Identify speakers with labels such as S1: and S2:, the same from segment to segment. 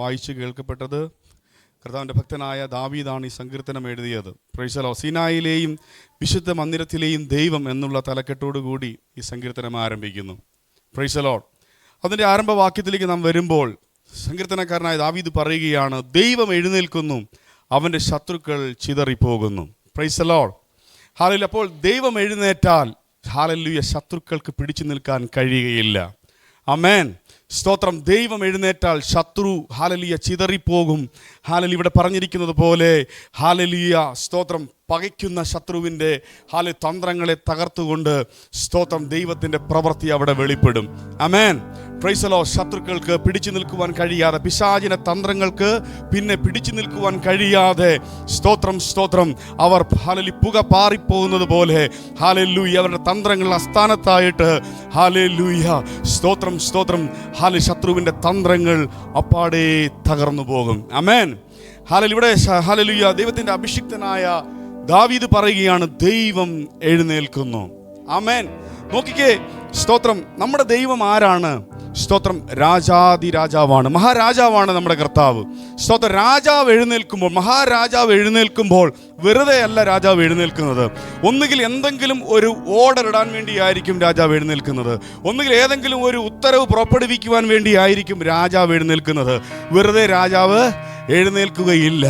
S1: വായിച്ച് കേൾക്കപ്പെട്ടത്. കർത്താവിൻ്റെ ഭക്തനായ ദാവീദാണ് ഈ സങ്കീർത്തനം എഴുതിയത്. Price the Lord. സീനായിലെയും വിശുദ്ധ മന്ദിരത്തിലെയും ദൈവം എന്നുള്ള തലക്കെട്ടോടുകൂടി ഈ സങ്കീർത്തനം ആരംഭിക്കുന്നു. Price the Lord. അതിൻ്റെ ആരംഭവാക്യത്തിലേക്ക് നാം വരുമ്പോൾ സങ്കീർത്തനക്കാരനായ ദാവീദ് പറയുകയാണ്, ദൈവം എഴുന്നേൽക്കുന്നു, അവൻ്റെ ശത്രുക്കൾ ചിതറിപ്പോകുന്നു. Praise the Lord. ഹല്ലേലൂയ. അപ്പോൾ ദൈവം എഴുന്നേറ്റാൽ ഹല്ലേലൂയ ശത്രുക്കൾക്ക് പിടിച്ചു നിൽക്കാൻ കഴിയുകയില്ല. ആമേൻ. സ്തോത്രം. ദൈവം എഴുന്നേറ്റാൽ ശത്രു ഹല്ലേലൂയ ചിതറിപ്പോകും. ഹല്ലേലൂയ. ഇവിടെ പറഞ്ഞിരിക്കുന്നത് പോലെ ഹല്ലേലൂയ സ്തോത്രം പകയ്ക്കുന്ന ശത്രുവിൻ്റെ തന്ത്രങ്ങളെ തകർത്തുകൊണ്ട് സ്തോത്രം ദൈവത്തിൻ്റെ പ്രവൃത്തി അവിടെ വെളിപ്പെടും. ആമേൻ. Praise the Lord. ശത്രുക്കൾക്ക് പിടിച്ചു നിൽക്കുവാൻ കഴിയാതെ, പിശാചിന്റെ തന്ത്രങ്ങൾക്ക് പിന്നെ പിടിച്ചു നിൽക്കുവാൻ കഴിയാതെ സ്തോത്രം സ്തോത്രം അവർ ഹല്ലേലൂയ പുക പാറിപ്പോകുന്നത് പോലെ ഹല്ലേലൂയ അവരുടെ തന്ത്രങ്ങൾ അസ്ഥാനത്തായിട്ട് ഹല്ലേലൂയ സ്തോത്രം സ്തോത്രം ശത്രുവിൻ്റെ തന്ത്രങ്ങൾ അപ്പാടെ തകർന്നു പോകും. ആമേൻ. ഹല്ലേലൂയ. ഇവിടെ ഹല്ലേലൂയ ദൈവത്തിൻ്റെ അഭിഷിക്തനായ ദാവീദ് പറയുകയാണ്, ദൈവം എഴുന്നേൽക്കുന്നു. ആമേൻ. നോക്കിക്കേ സ്തോത്രം. നമ്മുടെ ദൈവം ആരാണ്? സ്തോത്രം രാജാതി രാജാവാണ്, മഹാരാജാവാണ് നമ്മുടെ കർത്താവ്. സ്തോത്രം. രാജാവ് എഴുന്നേൽക്കുമ്പോൾ, മഹാരാജാവ് എഴുന്നേൽക്കുമ്പോൾ വെറുതെ അല്ല രാജാവ് എഴുന്നേൽക്കുന്നത്. ഒന്നുകിൽ എന്തെങ്കിലും ഒരു ഓർഡർ ഇടാൻ വേണ്ടിയായിരിക്കും രാജാവ് എഴുന്നേൽക്കുന്നത്, ഒന്നുകിൽ ഏതെങ്കിലും ഒരു ഉത്തരവ് പുറപ്പെടുവിക്കുവാൻ വേണ്ടിയായിരിക്കും രാജാവ് എഴുന്നേൽക്കുന്നത്. വെറുതെ രാജാവ് എഴുന്നേൽക്കുകയില്ല.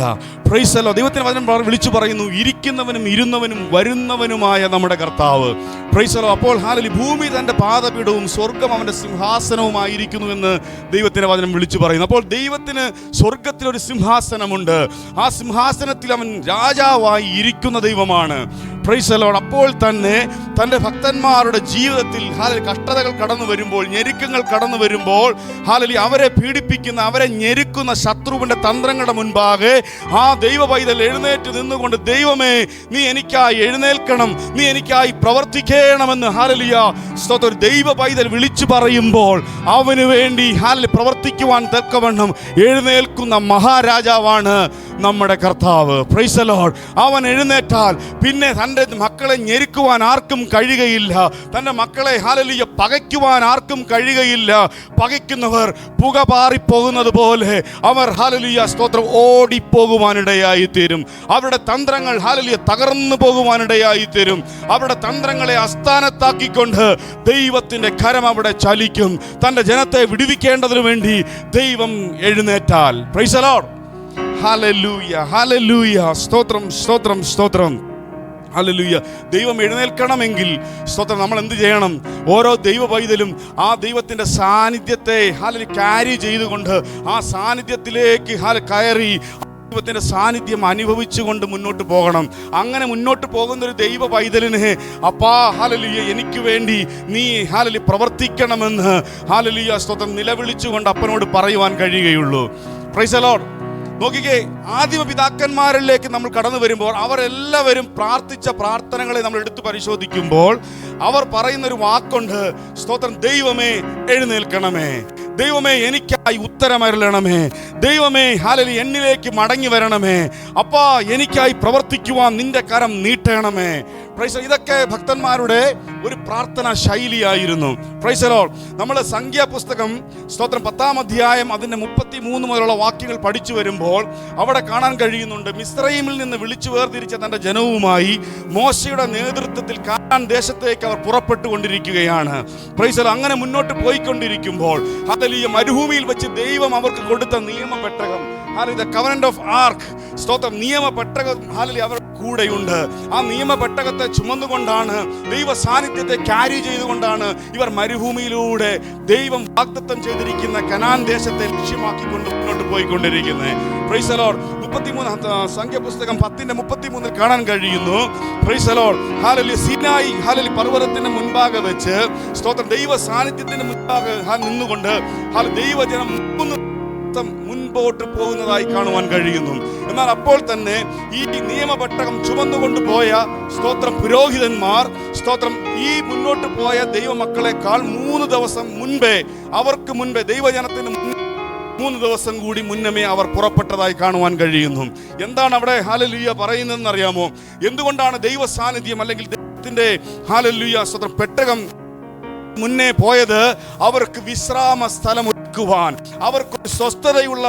S1: Price the Lord. ദൈവത്തിന് വചനം വിളിച്ചു പറയുന്നു, ഇരിക്കുന്നവനും ഇരുന്നവനും വരുന്നവനുമായ നമ്മുടെ കർത്താവ്. Price the Lord. അപ്പോൾ ഹല്ലേലൂയ ഭൂമി തൻ്റെ പാദപീഠവും സ്വർഗം അവൻ്റെ സിംഹാസനവുമായിരിക്കുന്നു എന്ന് ദൈവത്തിൻ്റെ വചനം വിളിച്ചു പറയുന്നു. അപ്പോൾ ദൈവത്തിന് സ്വർഗത്തിലൊരു സിംഹാസനമുണ്ട്. ആ സിംഹാസനത്തിൽ അവൻ രാജാവായി ഇരിക്കുന്ന ദൈവമാണ്. Price the Lord. അപ്പോൾ തന്നെ തൻ്റെ ഭക്തന്മാരുടെ ജീവിതത്തിൽ കഷ്ടതകൾ കടന്നു വരുമ്പോൾ, ഞെരുക്കങ്ങൾ കടന്നു വരുമ്പോൾ ഹല്ലേലൂയ അവരെ പീഡിപ്പിക്കുന്ന, അവരെ ഞെരുക്കുന്ന ശത്രുവിൻ്റെ തന്ത്രങ്ങളുടെ മുൻപാകെ ആ ദൈവ പൈതൽ എഴുന്നേറ്റ് നിന്നുകൊണ്ട്, ദൈവമേ നീ എനിക്കായി എഴുന്നേൽക്കണം, നീ എനിക്കായി പ്രവർത്തിക്കണമെന്ന് ഹല്ലേലൂയ സ്തോത്രം ദൈവ പൈതൽ വിളിച്ചു പറയുമ്പോൾ അവന് വേണ്ടി ഹല്ലേലൂയ പ്രവർത്തിക്കുവാൻ തക്കവണ്ണം എഴുന്നേൽക്കുന്ന മഹാരാജാവാണ് നമ്മുടെ കർത്താവ്. Price the Lord. അവൻ എഴുന്നേറ്റാൽ പിന്നെ തൻ്റെ മക്കളെ ഞെരുക്കുവാൻ ആർക്കും കഴിയുകയില്ല, തൻ്റെ മക്കളെ ഹല്ലേലൂയ പകയ്ക്കുവാൻ ആർക്കും കഴിയുകയില്ല. പകയ്ക്കുന്നവർ പുക പാറിപ്പോകുന്നത് പോലെ അവർ ഹല്ലേലൂയ സ്തോത്രം ഓടിപ്പോകുവാനിടയായി തീരും. അവരുടെ തന്ത്രങ്ങൾ ഹല്ലേലൂയ തകർന്നു പോകുവാനിടയായി തീരും. അവരുടെ തന്ത്രങ്ങളെ അസ്ഥാനത്താക്കിക്കൊണ്ട് ദൈവത്തിൻ്റെ കരം അവിടെ ചലിക്കും. തൻ്റെ ജനത്തെ വിടുവിക്കേണ്ടതിനു വേണ്ടി ദൈവം എഴുന്നേറ്റാൽ. Praise the Lord. Hallelujah hallelujah. സ്തോത്രം സ്തോത്രം സ്തോത്രം. ഹല്ലേലൂയ. ദൈവം എഴുന്നേൽക്കണമെങ്കിൽ സ്തോത്രം നമ്മൾ എന്ത് ചെയ്യണം? ഓരോ ദൈവ പൈതലും ആ ദൈവത്തിൻ്റെ സാന്നിധ്യത്തെ ഹല്ലേലൂയ ക്യാരി ചെയ്തുകൊണ്ട് ആ സാന്നിധ്യത്തിലേക്ക് കയറി ദൈവത്തിൻ്റെ സാന്നിധ്യം അനുഭവിച്ചുകൊണ്ട് മുന്നോട്ട് പോകണം. അങ്ങനെ മുന്നോട്ട് പോകുന്നൊരു ദൈവ പൈതലിന് അപ്പാ ഹല്ലേലൂയ എനിക്ക് വേണ്ടി നീ ഹല്ലേലൂയ പ്രവർത്തിക്കണമെന്ന് ഹല്ലേലൂയ സ്തോത്രം നിലവിളിച്ചുകൊണ്ട് അപ്പനോട് പറയുവാൻ കഴിയുകയുള്ളൂ. Price the Lord. നോക്കിക്കേ, ആദിമ പിതാക്കന്മാരിലേക്ക് നമ്മൾ കടന്നു വരുമ്പോൾ അവരെല്ലാവരും പ്രാർത്ഥിച്ച പ്രാർത്ഥനകളെ നമ്മൾ എടുത്തു പരിശോധിക്കുമ്പോൾ അവർ പറയുന്നൊരു വാക്കുണ്ട്, സ്തോത്രം ദൈവമേ എഴുന്നേൽക്കണമേ, ദൈവമേ എനിക്കായി ഉത്തരമരുളണമേ, ദൈവമേ ഹല്ലേലൂയ എന്നിലേക്ക് മടങ്ങി വരണമേ, അപ്പാ എനിക്കായി പ്രവർത്തിക്കുവാൻ നിന്റെ കരം നീട്ടണമേ. പ്രൈസ്. ഇതൊക്കെ ഭക്തന്മാരുടെ ഒരു പ്രാർത്ഥനാ ശൈലിയായിരുന്നു. Price the Lord. നമ്മൾ സംഖ്യാപുസ്തകം സ്തോത്രം 10-ാം അധ്യായം അതിൻ്റെ 33 മുതലുള്ള വാക്യങ്ങൾ പഠിച്ചു വരുമ്പോൾ അവിടെ കാണാൻ കഴിയുന്നുണ്ട്, മിസ്രയീമിൽ നിന്ന് വിളിച്ചു വേർതിരിച്ച തൻ്റെ ജനവുമായി മോശയുടെ നേതൃത്വത്തിൽ കാനാൻ ദേശത്തേക്ക് അവർ പുറപ്പെട്ടുകൊണ്ടിരിക്കുകയാണ്. Praise the Lord. അങ്ങനെ മുന്നോട്ട് പോയിക്കൊണ്ടിരിക്കുമ്പോൾ ഹല്ലേലൂയ മരുഭൂമിയിൽ വെച്ച് ദൈവം അവർക്ക് കൊടുത്ത നിയമപെട്ടകം, ഹല്ലേലൂയ കവനന്റ് ഓഫ് ആർക്ക്, സ്തോത്രം നിയമപെട്ടകം ഹല്ലേലൂയ അവർ കൂടെയുണ്ട്. ആ നിയമപെട്ടകത്തെ ചുമന്നുകൊണ്ടാണ്, ദൈവ സാന്നിധ്യത്തെ ക്യാരി ചെയ്തുകൊണ്ടാണ് ഇവർ മരുഭൂമിയിലൂടെ ദൈവം വാഗ്ദത്തം ചെയ്തിരിക്കുന്ന കനാൻ ദേശത്തെ ലക്ഷ്യമാക്കിക്കൊണ്ട് മുന്നോട്ട് പോയിക്കൊണ്ടിരിക്കുന്നത്. Price the Lord. 33 സംഖ്യാപുസ്തകം 10:33 കാണാൻ കഴിയുന്നു. Praise the Lord. Hallelujah Sinai hallelujah പർവ്വതത്തിന് മുൻപാകെ വെച്ച് സ്തോത്രം ദൈവ സാന്നിധ്യത്തിന് മുൻപാകെ നിന്നുകൊണ്ട് ദൈവജനം മുൻപോട്ട് പോകുന്നതായി കാണുവാൻ കഴിയുന്നു. എന്നാൽ അപ്പോൾ തന്നെ ഈ നിയമപെട്ടകം ചുമന്നുകൊണ്ട് പോയ സ്തോത്രം പുരോഹിതന്മാർ സ്തോത്രം ഈ മുന്നോട്ട് പോയ ദൈവമക്കളെക്കാൾ 3 ദിവസം മുൻപേ, അവർക്ക് മുൻപേ ദൈവജനത്തിന് 3 ദിവസം കൂടി മുന്നമേ അവർ പുറപ്പെട്ടതായി കാണുവാൻ കഴിയുന്നു. എന്താണ് അവിടെ ഹല്ലേലൂയ പറയുന്നതെന്ന് അറിയാമോ? എന്തുകൊണ്ടാണ് ദൈവ സാന്നിധ്യം അല്ലെങ്കിൽ ദൈവത്തിന്റെ ഹല്ലേലൂയ സ്തോത്രം പെട്ടകം മുന്നേ പോയത്? അവർക്ക് വിശ്രാമ സ്ഥലം ഒരുക്കുവാൻ, അവർക്ക് സ്വസ്ഥതയുള്ള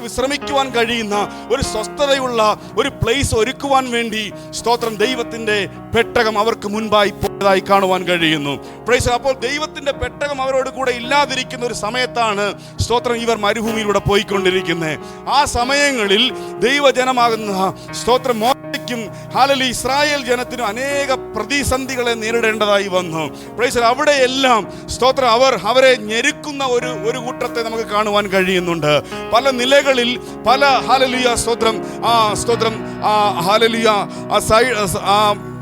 S1: വിശ്രമിക്കുവാൻ കഴിയുന്ന ഒരു സ്വസ്ഥതയുള്ള ഒരു പ്ലേസ് ഒരുക്കുവാൻ വേണ്ടി സ്തോത്രം ദൈവത്തിന്റെ പെട്ടകം അവർക്ക് മുൻപായി പോയതായി കാണുവാൻ കഴിയുന്നു. പ്രൈസ്. അപ്പോൾ ദൈവത്തിന്റെ പെട്ടകം അവരോട് കൂടെ ഇല്ലാതിരിക്കുന്ന ഒരു സമയത്താണ് സ്തോത്രം ഇവർ മരുഭൂമിയിലൂടെ പോയിക്കൊണ്ടിരിക്കുന്നത്. ആ സമയങ്ങളിൽ ദൈവജനമാകുന്ന സ്തോത്രം മോശയ്ക്കും ഹല്ലേലൂയ ഇസ്രായേൽ ജനത്തിനും അനേക പ്രതിസന്ധികളെ നേരിടേണ്ടതായി വന്നു. പ്രൈസ്. അവിടെയെല്ലാം സ്തോത്രം അവരെ ഞെരുക്കുന്ന ഒരു കൂട്ടത്തെ നമുക്ക് കാണുവാൻ കഴിയുന്നുണ്ട്. പല നിലകളിൽ പല ഹല്ലേലൂയ സ്തോത്രം ഹല്ലേലൂയ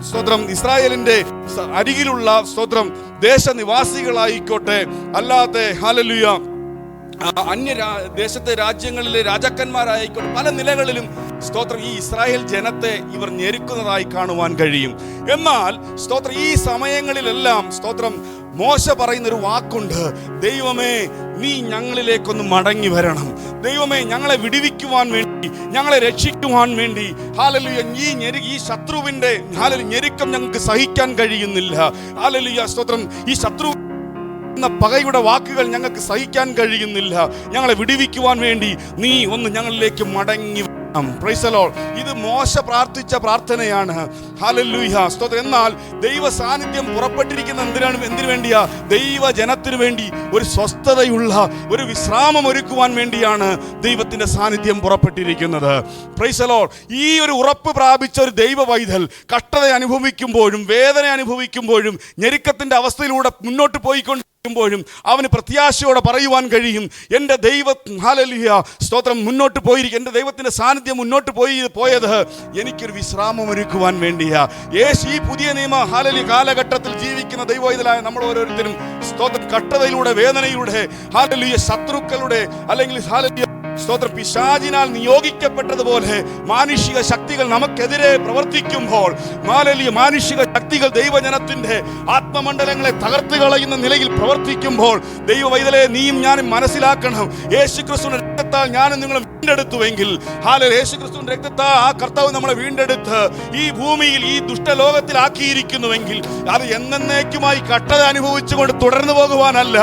S1: സ്തോത്രം ഇസ്രായേലിന്റെ അരികിലുള്ള സ്തോത്രം ദേശനിവാസികളായിക്കോട്ടെ, അല്ലാതെ ഹല്ലേലൂയ ദേശത്തെ രാജ്യങ്ങളിലെ രാജാക്കന്മാരായിക്കോട്ടെ, പല നിലകളിലും സ്തോത്രം ഈ ഇസ്രായേൽ ജനത്തെ ഇവർ ഞെരുക്കുന്നതായി കാണുവാൻ കഴിയും. എന്നാൽ സ്തോത്രം ഈ സമയങ്ങളിലെല്ലാം സ്തോത്രം മോശ പറയുന്നൊരു വാക്കുണ്ട്, ദൈവമേ നീ ഞങ്ങളിലേക്കൊന്ന് മടങ്ങി വരണം. ദൈവമേ ഞങ്ങളെ വിടുവിക്കുവാൻ വേണ്ടി, ഞങ്ങളെ രക്ഷിക്കുവാൻ വേണ്ടി ഹല്ലേലൂയ ഈ ശത്രുവിന്റെ ഞെരുക്കം ഞങ്ങൾക്ക് സഹിക്കാൻ കഴിയുന്നില്ല. ഹല്ലേലൂയ സ്തോത്രം ഈ ശത്രു പകയുടെ വാക്കുകൾ ഞങ്ങൾക്ക് സഹിക്കാൻ കഴിയുന്നില്ല. ഞങ്ങളെ വിടുവിക്കുവാൻ വേണ്ടി നീ ഒന്ന് ഞങ്ങളിലേക്ക് മടങ്ങി. Price the Lord. ഇത് മോശ പ്രാർത്ഥിച്ച പ്രാർത്ഥനയാണ്. ഹല്ലേലൂയ സ്തോത്രം. എന്നാൽ ദൈവ സാന്നിധ്യം പുറപ്പെട്ടിരിക്കുന്ന എന്തിനു വേണ്ടിയാ? ദൈവജനത്തിനു വേണ്ടി ഒരു സ്വസ്ഥതയുള്ള ഒരു വിശ്രാമം ഒരുക്കുവാൻ വേണ്ടിയാണ് ദൈവത്തിന്റെ സാന്നിധ്യം പുറപ്പെട്ടിരിക്കുന്നത്. Price the Lord. ഈ ഒരു ഉറപ്പ് പ്രാപിച്ച ഒരു ദൈവ പൈതൽ കഷ്ടത അനുഭവിക്കുമ്പോഴും വേദന അനുഭവിക്കുമ്പോഴും ഞെരുക്കത്തിന്റെ അവസ്ഥയിലൂടെ മുന്നോട്ട് പോയിക്കൊണ്ട് അവന് പ്രത്യാശയോടെ പറയുവാൻ കഴിയും, എൻ്റെ ദൈവം ഹല്ലേലൂയ സ്തോത്രം മുന്നോട്ട് പോയിരിക്കും. എൻ്റെ ദൈവത്തിൻ്റെ സാന്നിധ്യം മുന്നോട്ട് പോയത് എനിക്കൊരു വിശ്രാമം ഒരുക്കുവാൻ വേണ്ടിയാ. ഈ പുതിയ നിയമ ഹല്ലേലൂയ കാലഘട്ടത്തിൽ ജീവിക്കുന്ന ദൈവവൈതലായ നമ്മൾ ഓരോരുത്തരും സ്തോത്രം കഷ്ടതയിലൂടെ, വേദനയിലൂടെ, ഹല്ലേലൂയ ശത്രുക്കളുടെ അല്ലെങ്കിൽ ഹല്ലേലൂയ സ്തോത്രം പിശാചിനാൽ നിയോഗിക്കപ്പെട്ടതുപോലെ മാനുഷിക ശക്തികൾ നമുക്കെതിരെ പ്രവർത്തിക്കുമ്പോൾ, മാനുഷിക ശക്തികൾ ദൈവജനത്തിന്റെ ആത്മമണ്ഡലങ്ങളെ തകർത്ത് കളയുന്ന നിലയിൽ പ്രവർത്തിക്കുമ്പോൾ, ദൈവവൈതലെ നീയും ഞാനും മനസ്സിലാക്കണം, യേശുക്രിസ്തുവിന്റെ രക്തത്താൽ ഞാനും നിങ്ങളും വീണ്ടെടുത്തുവെങ്കിൽ, യേശുക്രിസ്തുവിന്റെ രക്തത്താൽ ആ കർത്താവ് നമ്മളെ വീണ്ടെടുത്ത് ഈ ഭൂമിയിൽ ഈ ദുഷ്ടലോകത്തിലാക്കിയിരിക്കുന്നുവെങ്കിൽ അത് എന്നേക്കുമായി കഷ്ടത അനുഭവിച്ചുകൊണ്ട് തുടർന്നു പോകുവാനല്ല.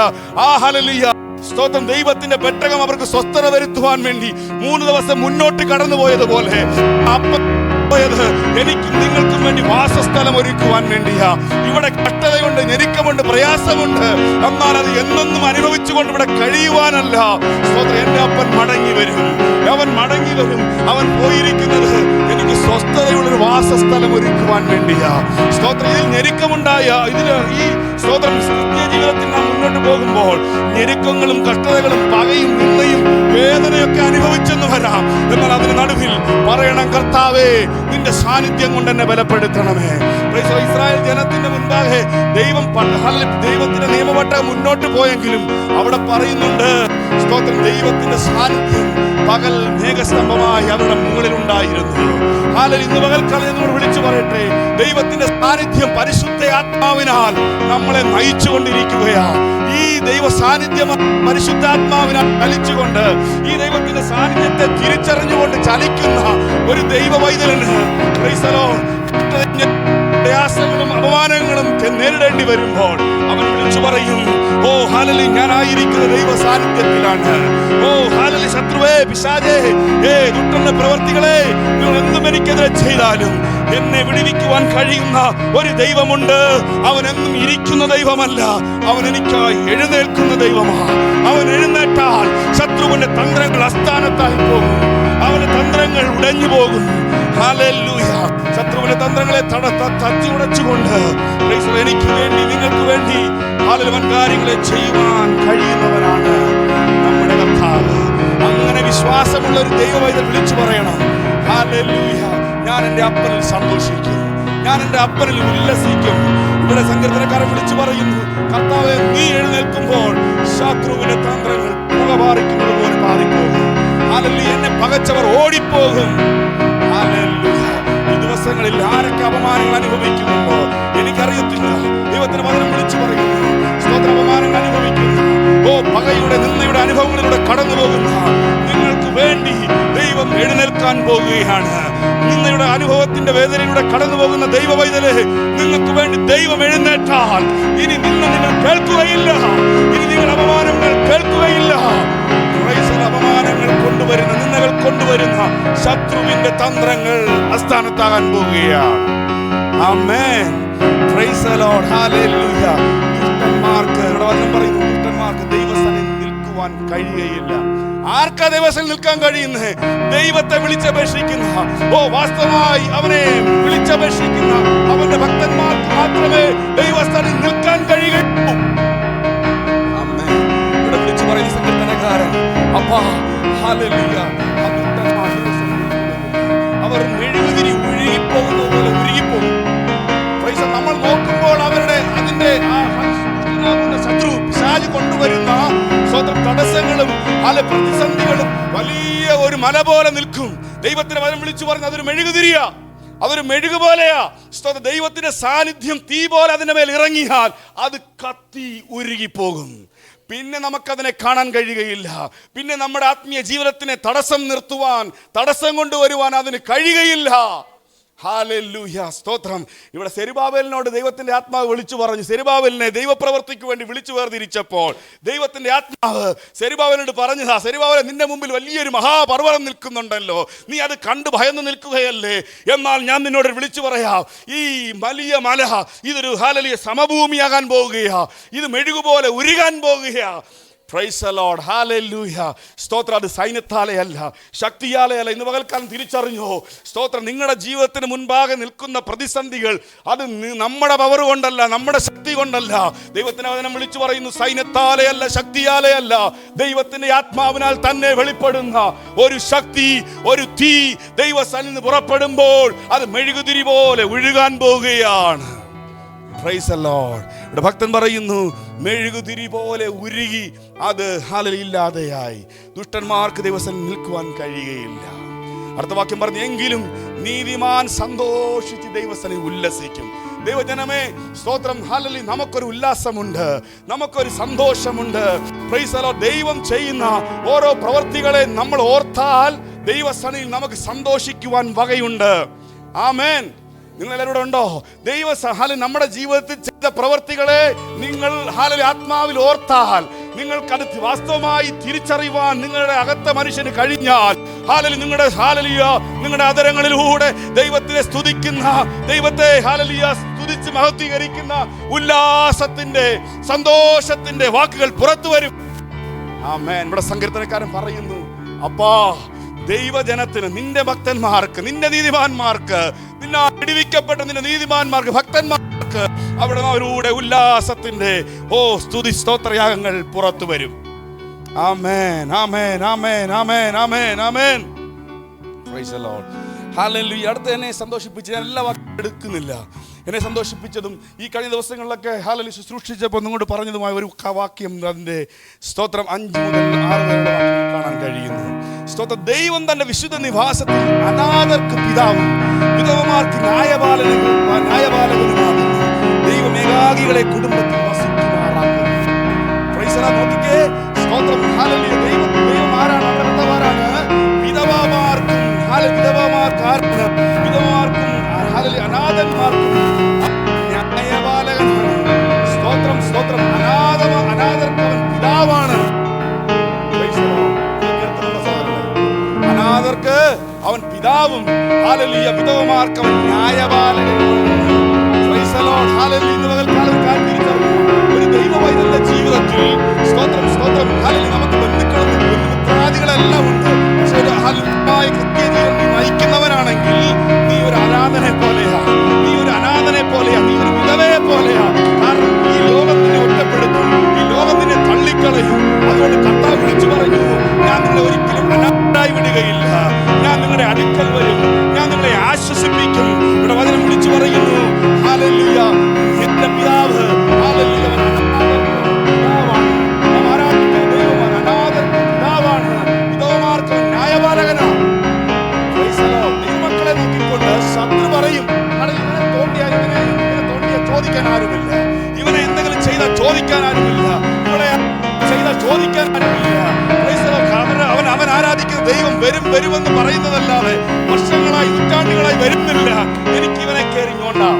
S1: ഹല്ലേലൂയ സ്തോത്രം. ദൈവത്തിന്റെ പെട്ടകം അവർക്ക് സ്വസ്ഥത വരുത്തുവാൻ വേണ്ടി 3 ദിവസം മുന്നോട്ട് കടന്നുപോയതുപോലെ എനിക്കും നിങ്ങൾക്കും വേണ്ടി വാസസ്ഥലം ഒരുക്കുവാൻ വേണ്ടിയാ. ഇവിടെ കഷ്ടതയുണ്ട്, ഞെരുക്കമുണ്ട്, പ്രയാസമുണ്ട്. എന്നാൽ അത് എന്നെന്നും അനുഭവിച്ചുകൊണ്ട് ഇവിടെ കഴിയുവാനല്ല. സ്തോത്രം. എന്റെ അപ്പൻ മടങ്ങി വരും, അവൻ മടങ്ങി വരും. അവൻ പോയിരിക്കുന്നത് എനിക്ക് സ്വസ്ഥതയുള്ളൊരു വാസസ്ഥലം ഒരുക്കുവാൻ വേണ്ടിയാ. സ്തോത്രം. ഇതിൽ ഞെരുക്കമുണ്ടായ ഈ സ്തോത്രം ജീവിതത്തിൽ നാം മുന്നോട്ട് പോകുമ്പോൾ ഞെരുക്കങ്ങളും കഷ്ടതകളും പകയും നിന്നയും വേദനയൊക്കെ അനുഭവിച്ചെന്ന് വരാം. എന്നാൽ അതിന് നടുവിൽ പറയണം, കർത്താവേ നിന്റെ സാന്നിധ്യം കൊണ്ട് എന്നെ ബലപ്പെടുത്തണമേ. ഇസ്രായേൽ ജനത്തിന്റെ മുൻപാകെ ദൈവത്തിന്റെ നിയമപെട്ടകം മുന്നോട്ട് പോയെങ്കിലും അവിടെ പറയുന്നുണ്ട് സ്തോത്രം ദൈവത്തിന്റെ സാന്നിധ്യം പകൽ മേഘസ്തംഭമായി അവരുടെ മുകളിൽ ഉണ്ടായിരുന്നു. ഇന്ന് പകൽക്കാലം നമ്മൾ വിളിച്ചു പറയട്ടെ, ദൈവത്തിന്റെ സാന്നിധ്യം പരിശുദ്ധ ആത്മാവിനാൽ നമ്മളെ നയിച്ചുകൊണ്ടിരിക്കുകയാണ്. ഈ ദൈവ സാന്നിധ്യം പരിശുദ്ധാത്മാവിനാൽ ചലിച്ചുകൊണ്ട്, ഈ ദൈവത്തിന്റെ സാന്നിധ്യത്തെ തിരിച്ചറിഞ്ഞുകൊണ്ട് ചലിക്കുന്ന ഒരു ദൈവ വൈതലിന് പ്രയാസങ്ങളും അപമാനങ്ങളും നേരിടേണ്ടി വരുമ്പോൾ അവൻ വിളിച്ചു പറയും, ഓ ഹല്ലേലൂയ ഞാനായിരിക്കുന്ന ദൈവ സാന്നിധ്യത്തിലാണ്. ഓ ഹല്ലേലൂയ ശത്രുവേ, പിശാചേ, ദുഷ്ടന്റെ പ്രവർത്തികളെ നിങ്ങൾ എന്തും എനിക്കെതിരെ ചെയ്താലും എന്നെ വിടുവിക്കുവാൻ കഴിയുന്ന ഒരു ദൈവമുണ്ട്. അവൻ എന്നും ഇരിക്കുന്ന ദൈവമല്ല, അവൻ എനിക്കായി എഴുന്നേൽക്കുന്ന ദൈവമാണ്. അവൻ എഴുന്നേറ്റാൽ ശത്രുവിന്റെ തന്ത്രങ്ങൾ അസ്ഥാനത്തായി പോകും, അവന്റെ തന്ത്രങ്ങൾ ഉടഞ്ഞു പോകും. ഹല്ലേലൂയ. ശത്രുവിന്റെ തന്ത്രങ്ങളെ തട്ടി ഉടച്ചുകൊണ്ട് എനിക്ക് വേണ്ടി, നിങ്ങൾക്ക് വേണ്ടി വൻ കാര്യങ്ങളെ ചെയ്യുവാൻ കഴിയുന്നവനാണ് നമ്മുടെ കർത്താവ്. അങ്ങനെ വിശ്വാസമുള്ള ഒരു ദൈവവൈതൽ വിളിച്ചു പറയണം, ഹല്ലേലൂയ ഞാൻ എൻ്റെ അപ്പനിൽ സന്തോഷിക്കും, ഞാൻ എൻ്റെ അപ്പനിൽ ഉല്ലസിക്കും. ഇവിടെ സങ്കീർത്തനക്കാരൻ വിളിച്ചു പറയുന്നു, കർത്താവേ നീ എഴുന്നേൽക്കുമ്പോൾ ശത്രുവിന്റെ തന്ത്രങ്ങൾ പുകപാറിക്കുന്നത് പോലെ പാറിപ്പോകും. ഹല്ലേലൂയ എന്നെ പകച്ചവർ ഓടിപ്പോകും. ഹല്ലേലൂയ. ഈ ദിവസങ്ങളിൽ ആരൊക്കെ അപമാനങ്ങൾ അനുഭവിക്കുന്നുണ്ടോ എനിക്കറിയത്തില്ല. ദൈവത്തിന് വചനം വിളിച്ചു പറയുന്നു, സ്തോത്ര അപമാനങ്ങൾ അനുഭവിക്കുന്നു, പകയുടെ നിന്നയുടെ അനുഭവങ്ങളിലൂടെ കടന്നു പോകുന്ന നിങ്ങൾക്ക് വേണ്ടി ദൈവം എഴുന്നേൽക്കാൻ പോകുകയാണ്. നിന്നയുടെ അനുഭവത്തിന്റെ വേദനയിലൂടെ കടന്നു പോകുന്ന ദൈവ പൈതലേ, നിങ്ങൾക്ക് വേണ്ടി ദൈവം എഴുന്നേറ്റാൽ ഇനി നിങ്ങൾ കേൾക്കുകയില്ല, ഇനി നിങ്ങൾ അപമാനങ്ങൾ കൊണ്ടുവരുന്ന ശത്രുവിന്റെ തന്ത്രങ്ങൾ അസ്ഥാനത്താകാൻ പോവുകയാണ്. Amen. Praise the Lord. Hallelujah. ദുഷ്ടന്മാർക്ക് ഇവിടെ വചനം പറയുന്നു, ദുഷ്ടന്മാർക്ക് ദൈവസന്നിധിയിൽ നിൽക്കുവാൻ കഴിയുകയില്ല. ആർക്കാ ദൈവസന്നിധിയിൽ നിൽക്കാൻ കഴിയുന്നത്? ദൈവത്തെ വിളിച്ചപേക്ഷിക്കുന്ന, വാസ്തവമായി അവനെ വിളിച്ചപേക്ഷിക്കുന്ന അവന്റെ ഭക്തന്മാർക്ക് മാത്രമേ ദൈവസന്നിധിയിൽ നിൽക്കാൻ കഴിയുകയുള്ളൂ. ആമേൻ. ഇവിടെ വിളിച്ചു പറയുന്ന സങ്കീർത്തനക്കാരൻ, അപ്പാ ഹല്ലേലൂയ, അവർ മെഴുകുതിരി ഒഴുകിപ്പോകുന്നത് പോലെ ഉരുകിപ്പോകും. നമ്മൾ നോക്കുമ്പോൾ അവരുടെ അതിന്റെ ശത്രു പിശാച് കൊണ്ടുവരുന്ന സ്വന്തം തടസ്സങ്ങളും പ്രതിസന്ധികളും വലിയ ഒരു മല പോലെ നിൽക്കും. ദൈവത്തിന്റെ വചനം വിളിച്ചു പറഞ്ഞ് അതൊരു മെഴുകുതിരിയാ, അതൊരു മെഴുകു പോലെയാ. ദൈവത്തിന്റെ സാന്നിധ്യം തീ പോലെ അതിന്റെ മേൽ ഇറങ്ങിയാൽ അത് കത്തി ഉരുകിപ്പോകും. പിന്നെ നമുക്കതിനെ കാണാൻ കഴിയുകയില്ല. പിന്നെ നമ്മുടെ ആത്മീയ ജീവിതത്തിനെ തടസ്സം നിർത്തുവാൻ, തടസ്സം കൊണ്ടുവരുവാൻ അതിന് കഴിയുകയില്ല. ഹല്ലേലൂയ, സ്തോത്രം. ഇവിടെ സെരുബാബേലിനോട് ദൈവത്തിന്റെ ആത്മാവ് വിളിച്ചു പറഞ്ഞു. സെരുബാബേലിനെ ദൈവപ്രവൃത്തിക്ക് വേണ്ടി വിളിച്ചു വേർതിരിച്ചപ്പോൾ ദൈവത്തിന്റെ ആത്മാവ് സെരുബാബേലിനോട് പറഞ്ഞതാ, സെരുബാബേൽ, നിന്റെ മുമ്പിൽ വലിയൊരു മഹാപർവ്വതം നിൽക്കുന്നുണ്ടല്ലോ, നീ അത് കണ്ടു ഭയന്ന് നിൽക്കുകയല്ലേ? എന്നാൽ ഞാൻ നിന്നോട് വിളിച്ചു പറയാം, ഈ വലിയ മല ഇതൊരു ഹല്ലേലൂയ സമഭൂമിയാകാൻ പോകുകയാ, ഇത് മെഴുകുപോലെ ഉരുകാൻ പോകുകയാ. Praise the Lord. ഹല്ലേലൂയ, സ്തോത്രം. അത് സൈന്യത്താലെയല്ല, ശക്തിയാലെയല്ല. ഇന്ന് പകൽക്കാലം തിരിച്ചറിഞ്ഞോ? സ്തോത്രം. നിങ്ങളുടെ ജീവിതത്തിന് മുൻപാകെ നിൽക്കുന്ന പ്രതിസന്ധികൾ അത് നമ്മുടെ പവർ കൊണ്ടല്ല, നമ്മുടെ ശക്തി കൊണ്ടല്ല. ദൈവത്തിന്റെ വചനം വിളിച്ചു പറയുന്നു, സൈന്യത്താലെയല്ല, ശക്തിയാലെയല്ല, ദൈവത്തിന്റെ ആത്മാവിനാൽ തന്നെ വെളിപ്പെടുന്ന ഒരു ശക്തി, ഒരു തീ ദൈവസന്നിധിയിൽ പുറപ്പെടുമ്പോൾ അത് മെഴുകുതിരി പോലെ ഒഴുകാൻ പോവുകയാണ്. Price the Lord. ഇവിടെ ഭക്തൻ പറയുന്നു, മെഴുകുതിരി പോലെ ഉരുകി അത് ഹല്ലേലൂയയില്ലാതെയായി. ദുഷ്ടന്മാർക്ക് ദിവസം നിൽക്കുവാൻ കഴിയുകയില്ല. അടുത്ത വാക്യം പറഞ്ഞു, എങ്കിലും നീതിമാൻ സന്തോഷിച്ച് ദൈവസന്നിധിയിൽ ഉല്ലസിക്കും. ദൈവജനമേ, സ്തോത്രം. ഹല്ലേലൂയ. നമുക്കൊരു ഉല്ലാസമുണ്ട്, നമുക്കൊരു സന്തോഷമുണ്ട്. Price the Lord. ദൈവം ചെയ്യുന്ന ഓരോ പ്രവൃത്തികളെ നമ്മൾ ഓർത്താൽ ദൈവസന്നിധിയിൽ നമുക്ക് സന്തോഷിക്കുവാൻ വകയുണ്ട്. ആമേൻ. നിങ്ങൾ എല്ലാവരും ഉണ്ടോ? ദൈവ നമ്മുടെ ജീവിതത്തിൽ ചെയ്ത പ്രവൃത്തികളെ നിങ്ങൾ ആത്മാവിൽ ഓർത്താൽ, നിങ്ങൾക്കത് വാസ്തവമായി തിരിച്ചറിയുവാൻ നിങ്ങളുടെ അകത്തെ മനുഷ്യന് കഴിഞ്ഞാൽ, നിങ്ങളുടെ അധരങ്ങളിലൂടെ ദൈവത്തെ സ്തുതിക്കുന്ന, ദൈവത്തെ സ്തുതിച്ച് മഹത്വീകരിക്കുന്ന ഉല്ലാസത്തിന്റെ, സന്തോഷത്തിന്റെ വാക്കുകൾ പുറത്തു വരും. ആമേൻ. ഇവിടെ സങ്കീർത്തനക്കാരൻ പറയുന്നു, അപ്പാ ദൈവജനത്തിന്, നിന്റെ ഭക്തന്മാർക്ക്, നിന്റെ നീതിമാന്മാർക്ക്, നിന്നെ വിടുവിക്കപ്പെട്ട നിന്റെ നീതിമാന്മാർക്ക്, ഭക്തന്മാർക്ക് അവിടെ അവരുടെ ഉല്ലാസത്തിന്റെ സ്തുതി സ്തോത്രയാഗങ്ങൾ പുറത്തു വരും. Amen, amen, amen, amen, amen, amen. Praise the Lord. Hallelujah. അടുത്ത് എന്നെ സന്തോഷിപ്പിച്ച്, ഞാൻ എല്ലാ വാക്കും എടുക്കുന്നില്ല, എന്നെ സന്തോഷിപ്പിച്ചതും ഈ കഴിഞ്ഞ ദിവസങ്ങളിലൊക്കെ ഹല്ലേലൂയ ശുശ്രൂഷിച്ചപ്പോൾ നിങ്ങളോട് പറഞ്ഞതുമായ ഒരു വാക്യം, അതിൻ്റെ സ്തോത്രം 5 മുതൽ 6 വരെയുള്ള വാക്യം കാണാൻ കഴിയുന്നു. സ്തോത്രം. ദൈവം തന്റെ വിശുദ്ധ നിവാസത്തിൽ അനാഥർക്ക് പിതാവും വിധവമാർക്ക് ന്യായപാലകനുമാകുന്നു. ദൈവം ഏകാകികളെ കുടുംബത്തിൽ വസിക്കുമാറാക്കുന്നു. Price the Lord. നോക്കിക്കേ, സ്തോത്രം. ഹല്ലേലൂയ. ദൈവം ആരാണ്? വിധവമാർക്കും അനാഥന്മാർക്കും ന്യായപാലകനാണ്. സ്തോത്രം, സ്തോത്രം. അനാഥർക്ക് അവൻ പിതാവാണ്. അനാഥർക്ക് അവൻ പിതാവും, ഹല്ലേലൂയ, വിധവമാർക്ക് അവൻ ന്യായപാലകനുമാണ്. Praise the Lord. ഹല്ലേലൂയ. ഇന്ന് പകൽക്കാലം ഒരു ദൈവവൈതന്റെ ജീവിതത്തിൽ, സ്തോത്രം, സ്തോത്രം, ഹല്ലേലൂയ, നമുക്ക് ബന്ധുക്കളും മിത്രാദികളെല്ലാം ഉണ്ട്. പക്ഷേ കൃത്യജീവൻ നീ നയിക്കുന്നവനാണെങ്കിൽ നീ ഒരു അനാഥനെ പോലെയാ, നീ ഒരു അനാഥനെ പോലെയാ, നീ ഒരു വിധവയെ പോലെയാ. കാരണം ഈ ലോകം നിന്നെ ഒറ്റപ്പെടുത്തും, ഈ ലോകം നിന്നെ തള്ളിക്കളയും. അതുകൊണ്ട് കർത്താവ് വിളിച്ചു പറഞ്ഞു, ഞാൻ നിങ്ങളെ ഒരിക്കലും അനാഥരായി വിടുകയില്ല, ഞാൻ നിങ്ങളുടെ അടുക്കൽ വരും, ഞാൻ നിങ്ങളെ ആശ്വസിപ്പിക്കും. ഇവിടെ വചനം വിളിച്ചു പറയുന്നു, ഹല്ലേലൂയ, എന്റെ പിതാവ്, ഹല്ലേലൂയ, പിതാവാണ്. നാം ആരാധിക്കുന്ന ദൈവമാണ്, അനാഥർക്ക് പിതാവാണ്, വിധവമാർക്ക് ന്യായപാലകനാണ്. ദൈവമക്കളെ നോക്കിക്കൊണ്ട് ശത്രു പറയും, ഇവനെ തോണ്ടിയാൽ ഇവനെ ചോദിക്കാൻ ആരുമില്ല, ഇവനെ എന്തെങ്കിലും ചെയ്താൽ ചോദിക്കാൻ ആരുമില്ല, ഇവളെ ചെയ്താൽ ചോദിക്കാൻ ആരുമില്ല. അവൻ ആരാധിക്കുന്ന ദൈവം വരുമെന്ന് പറയുന്നതല്ലാതെ വർഷങ്ങളായി, നൂറ്റാണ്ടുകളായി വരുന്നില്ല. എനിക്ക് ഇവനെ കയറിങ്ങോണ്ടാം.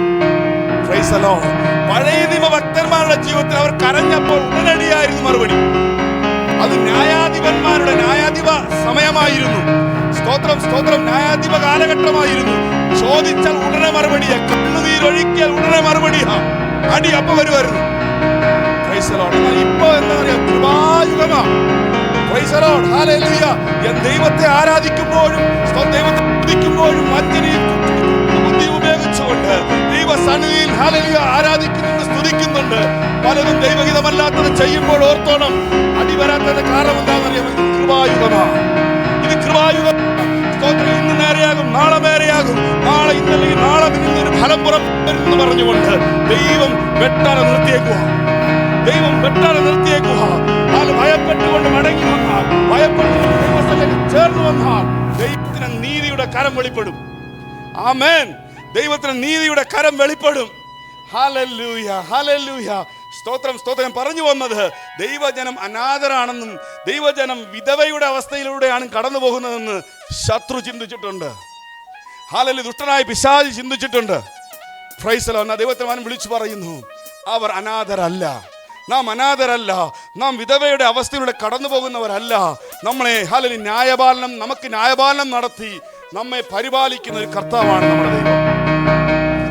S1: Price the Lord. പഴയ നിയമ ഭക്തന്മാരുടെ ജീവിതത്തിൽ അവർ കരഞ്ഞപ്പോൾ ഉടനടിയായിരുന്നു മറുപടി. അത് ന്യായാധിപന്മാരുടെ ന്യായാധിപ സമയമായിരുന്നു. സ്തോത്രം സ്തോത്രം. ന്യായാധിപ കാലഘട്ടമായിരുന്നു. ചോദിച്ചാൽ ഉടനെ മറുപടിയാ, കണ്ണുനീരൊഴുക്കിയാൽ ഉടനെ മറുപടിയാ, അടി അപ്പൊ വരുമായിരുന്നു. ഇപ്പൊ എന്താ പറയാ, കൃപായുഗമാ. ദൈവത്തെ ആരാധിക്കുമ്പോഴും ദൈവത്തെ സ്തുതിക്കുമ്പോഴും വഞ്ചനയും ബുദ്ധി ഉപയോഗിച്ചുകൊണ്ട് ദൈവസന്നിധിയിൽ ഹല്ലേലൂയ ആരാധിക്കുന്നുണ്ട്, സ്തുതിക്കുന്നുണ്ട്. പലതും ദൈവഹിതമല്ലാത്തത് ചെയ്യുമ്പോൾ ഓർത്തോണം, അടി വരാത്തതിന്റെ കാരണം എന്താണെന്നറിയാം? ഇത് കൃപായുഗമാ, ഇത് കൃപായുഗം. സ്തോത്രം. ഇന്ന് നേരെയാകും, നാളെ നേരെയാകും, നാളെ ഇന്നല്ലെങ്കിൽ നാളെ നിന്നൊരു ഫലം പുറപ്പെടുന്നു പറഞ്ഞുകൊണ്ട് ദൈവം വെട്ടാതെ നിർത്തിയേക്കുക, ദൈവം വെട്ടാതെ നിർത്തിയേക്കുക. ഭയപ്പെട്ടുകൊണ്ട് മടങ്ങി വന്നാൽ, ഭയപ്പെട്ടുകൊണ്ട് ദൈവസ്ഥലേക്ക് ചേർന്ന് വന്നാൽ ദൈവത്തിന് നീതിയുടെ കരം വെളിപ്പെടും. ആമേൻ. ദൈവത്തിന് നീതിയുടെ കരം വെളിപ്പെടും. Hallelujah, hallelujah. സ്തോത്രം, സ്തോത്രം. പറഞ്ഞു വന്നത്, ദൈവജനം അനാഥരാണെന്നും ദൈവജനം വിധവയുടെ അവസ്ഥയിലൂടെയാണ് കടന്നു പോകുന്നതെന്ന് ശത്രു ചിന്തിച്ചിട്ടുണ്ട്. ഹല്ലേലൂയ. ദുഷ്ടനായ പിശാച് ചിന്തിച്ചിട്ടുണ്ട്. Price the Lord. ദൈവത്തെ വിളിച്ചു പറയുന്നു, അവർ അനാഥരല്ല, നാം അനാഥരല്ല, നാം വിധവയുടെ അവസ്ഥയിലൂടെ കടന്നു പോകുന്നവരല്ല. നമ്മളെ ഹല്ലേലൂയ ന്യായപാലനം, നമുക്ക് ന്യായപാലനം നടത്തി നമ്മെ പരിപാലിക്കുന്ന ഒരു കർത്താവാണ് നമ്മുടെ ദൈവം.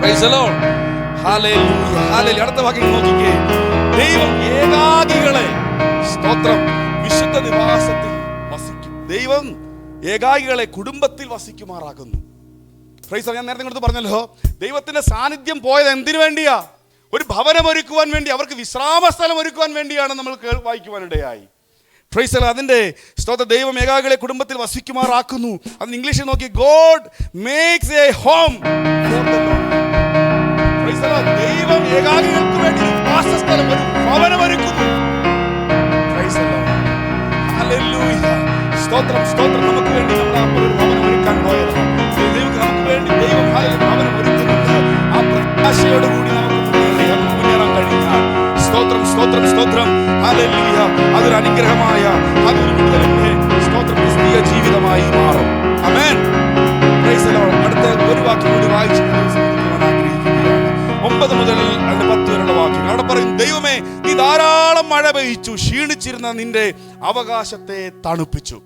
S1: Price the Lord. Hallelujah, hallelujah. അടുത്ത വാക്യം നോക്കിക്കേ. ദൈവം ഏകാകികളെ, സ്തോത്രം, വിശുദ്ധ നിവാസത്തിൽ വസിക്കും. ദൈവം ഏകാകികളെ കുടുംബത്തിൽ വസിക്കുമാറാകുന്നു. പ്രൈസ്. ഞാൻ നേരത്തെ ഇങ്ങോട്ട് പറഞ്ഞല്ലോ, ദൈവത്തിന്റെ സാന്നിധ്യം പോയത് എന്തിനു വേണ്ടിയാ? ഒരു ഭവനം ഒരുക്കുവാൻ വേണ്ടി, അവർക്ക് വിശ്രാമ സ്ഥലം ഒരുക്കുവാൻ വേണ്ടിയാണ് നമ്മൾ വായിക്കുവാനിടയായി. പ്രൈസ്. അതിന്റെ സ്തോത്രം, ദൈവം ഏകാകികളെ കുടുംബത്തിൽ വസിക്കുമാറാക്കുന്നു. അത് ഇംഗ്ലീഷിൽ നോക്കി, God makes A home for the Lord. Price the Lord. ദൈവം ഏകാകികൾക്ക് വേണ്ടി ഒരു വാസസ്ഥലം, ഒരു ഭവനം ഒരുക്കുന്നു. Price the Lord. ഹല്ലേലൂയ. സ്തോത്രം, സ്തോത്രം. നമുക്ക് വേണ്ടി നമ്മുടെ അപ്പൻ ഒരു ഭവനം ഒരുക്കാൻ പോയതാണ്. ദൈവം നമുക്ക് വേണ്ടി ദൈവം ഭവനം ഒരുക്കുന്നുണ്ട്. ആ പ്രത്യാശയോടുകൂടി മുന്നേറാൻ കഴിഞ്ഞാൽ, സ്തോത്രം, സ്തോത്രം, സ്തോത്രം. ഹല്ലേലൂയ. അതൊരു അനുഗ്രഹമായ, അതൊരു വിടുതലിന്റെ സ്തോത്രം ക്രിസ്തീയ ജീവിതമായി മാറും. ആമേൻ. Praise the Lord. അടുത്ത ഒരു വാക്യം കൂടി വായിച്ച് ആഗ്രഹിക്കുകയാണ്. 9 മുതൽ 10 വരെയുള്ള വാക്യം. അവിടെ പറയും, ദൈവമേ, നീ ധാരാളം മഴ പെയ്ച്ചു, ക്ഷീണിച്ചിരുന്ന നിന്റെ അവകാശത്തെ തണുപ്പിച്ചു.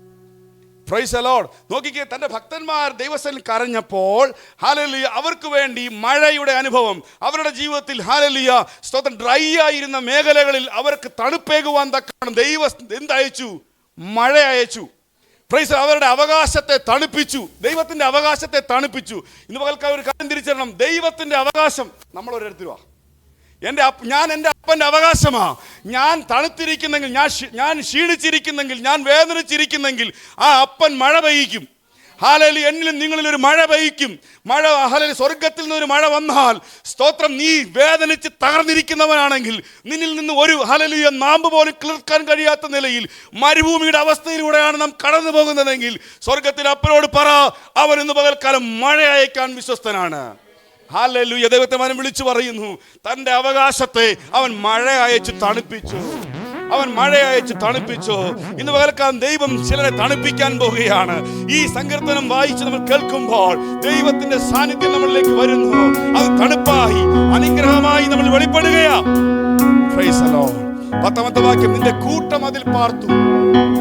S1: Price the Lord. നോക്കിക്കേ, തന്റെ ഭക്തന്മാർ ദൈവസന്നിധിയിൽ കരഞ്ഞപ്പോൾ ഹല്ലേലൂയ അവർക്ക് വേണ്ടി മഴയുടെ അനുഭവം അവരുടെ ജീവിതത്തിൽ, ഹല്ലേലൂയ സ്തോത്രം, ഡ്രൈ ആയിരുന്ന മേഖലകളിൽ അവർക്ക് തണുപ്പേകുവാൻ തക്കണം ദൈവം എന്തയച്ചു? മഴ അയച്ചു. പ്രൈസ്. അവരുടെ അവകാശത്തെ തണുപ്പിച്ചു, ദൈവത്തിന്റെ അവകാശത്തെ തണുപ്പിച്ചു. ഇന്ന് പകൽക്കാലം ഒരു കാര്യം തിരിച്ചറിയണം, ദൈവത്തിന്റെ അവകാശം നമ്മൾ ഓരോരുത്തരുവാ. ഞാൻ എൻ്റെ അപ്പൻ്റെ അവകാശമാ. ഞാൻ തണുത്തിരിക്കുന്നെങ്കിൽ, ഞാൻ ക്ഷീണിച്ചിരിക്കുന്നെങ്കിൽ, ഞാൻ വേദനിച്ചിരിക്കുന്നെങ്കിൽ ആ അപ്പൻ മഴ പെയ്യിക്കും. ഹല്ലേലൂയ. എന്നിലും നിങ്ങളിൽ ഒരു മഴ പെയ്യിക്കും. മഴ, ഹല്ലേലൂയ, സ്വർഗത്തിൽ നിന്നൊരു മഴ വന്നാൽ, സ്തോത്രം, നീ വേദനിച്ച് തകർന്നിരിക്കുന്നവനാണെങ്കിൽ, നിന്നിൽ നിന്ന് ഒരു ഹല്ലേലൂയ നാമ്പ് പോലും കിളിർക്കാൻ കഴിയാത്ത നിലയിൽ മരുഭൂമിയുടെ അവസ്ഥയിലൂടെയാണ് നാം കടന്നു പോകുന്നതെങ്കിൽ, സ്വർഗത്തിൽ അപ്പനോട് പറ, അവൻ ഇന്ന് പകൽക്കാലം മഴ അയക്കാൻ വിശ്വസ്തനാണ്. ഹല്ലേലൂയ. ദൈവത്തെ വിളിച്ചു പറയുന്നു, തന്റെ അവകാശത്തെ അവൻ മഴ അയച്ച് തണുപ്പിച്ചു, അവൻ മഴ അയച്ച് തണുപ്പിച്ചു. ഇന്ന് പകൽക്കാലം ദൈവം ചിലരെ തണുപ്പിക്കാൻ പോവുകയാണ്. ഈ സങ്കീർത്തനം വായിച്ച് നമ്മൾ കേൾക്കുമ്പോൾ ദൈവത്തിന്റെ സാന്നിധ്യം നമ്മളിലേക്ക് വരുന്നു. അത് തണുപ്പായി, അനുഗ്രഹമായി നമ്മൾ വെളിപ്പെടുകയാ. Praise the Lord. 10ാമത്തെ വാക്യം, നിന്റെ കൂട്ടം അതിൽ പാർത്തു.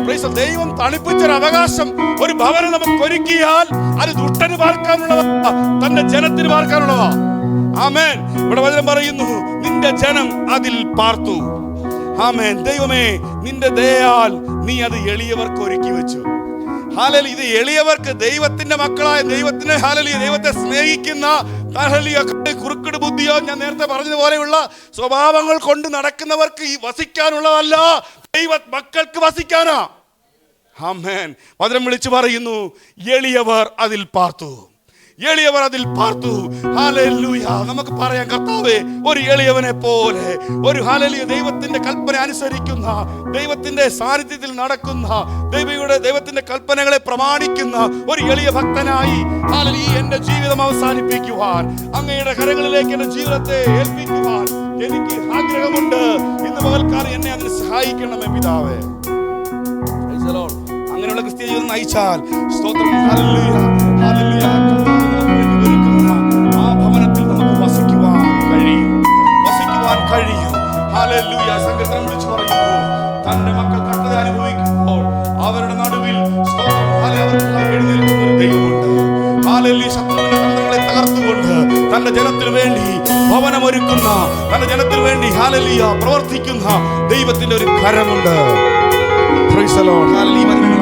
S1: പ്രൈസ്. ദൈവം തണുപ്പിച്ചൊരു അവകാശം, ഒരു ഭവനം നമുക്ക് ഒരുക്കിയാൽ അത് ദുഷ്ടന് പാർക്കാനുള്ളതാ, തന്റെ ജനത്തിന് പാർക്കാനുള്ളതാ. ആമേൻ. ഇവിടെ വചനം പറയുന്നു, നിന്റെ ജനം അതിൽ പാർത്തു. ആമേൻ. ദൈവമേ, നിന്റെ ദയയാൽ നീ അത് എളിയവർക്ക് ഒരുക്കി വെച്ചു. ഹല്ലേലൂയ. ഇത് എളിയവർക്ക്, ദൈവത്തിന്റെ മക്കളായ ദൈവത്തിന്റെ, ഹല്ലേലൂയ, ദൈവത്തെ സ്നേഹിക്കുന്ന, ഹല്ലേലൂയ, കുറുക്കിട് ബുദ്ധിയോ ഞാൻ നേരത്തെ പറഞ്ഞതുപോലെയുള്ള സ്വഭാവങ്ങൾ കൊണ്ട് നടക്കുന്നവർക്ക് ഈ വസിക്കാനുള്ളതല്ല, ദൈവ മക്കൾക്ക് വസിക്കാനാ. ആമേൻ. വചനം വിളിച്ചു പറയുന്നു, എളിയവർ അതിൽ പാർത്തു, എളിയവർ അതിൽ പാർത്തു. ഹല്ലേലൂയ. നമുക്ക് പറയാം, കർത്താവേ, ഒരു എളിയവനെ പോലെ, ഒരു ഹല്ലേലൂയ ദൈവത്തിന്റെ കൽപ്പന അനുസരിക്കുന്ന, ദൈവത്തിന്റെ സാന്നിധ്യത്തിൽ നടക്കുന്ന, ദൈവത്തിന്റെ കൽപ്പനകളെ പ്രമാണിക്കുന്ന ഒരു എളിയ ഭക്തനായി ഹല്ലേലൂയ എന്റെ ജീവിതം അവസാനിപ്പിക്കുവാൻ, അങ്ങയുടെ കരങ്ങളിലേക്ക് എന്റെ ജീവിതത്തെ ഏൽപ്പിക്കുവാൻ എനിക്ക് ആഗ്രഹമുണ്ട്. ഇന്ന് പകൽക്കാലം എന്നെ അതിന് സഹായിക്കണമേ പിതാവേ. Price the Lord. അങ്ങനെയുള്ള ക്രിസ്തീയ ജീവിതം നയിച്ചാൽ, സ്തോത്രം, ഹല്ലേലൂയ, ഹല്ലേലൂയ, ആ ഭവനത്തിൽ നമുക്ക് വസിക്കുവാൻ കഴിയും. ഹല്ലേലൂയ. സങ്കീർത്തനം വിളിച്ചു പറയുന്നു, തന്റെ മക്കൾ കഷ്ടത അനുഭവിക്കുമ്പോൾ അവരുടെ നടുവിൽ, സ്തോത്രം, അവർക്ക് എഴുന്നേൽക്കുന്ന തന്റെ ജനത്തിന് വേണ്ടി ഭവനമൊരുക്കുന്ന, തന്റെ ജനത്തിന് വേണ്ടി ഹല്ലേലൂയ പ്രവർത്തിക്കുന്ന ദൈവത്തിന്റെ ഒരു കരമുണ്ട്. Praise the Lord. ഹല്ലേലൂയ.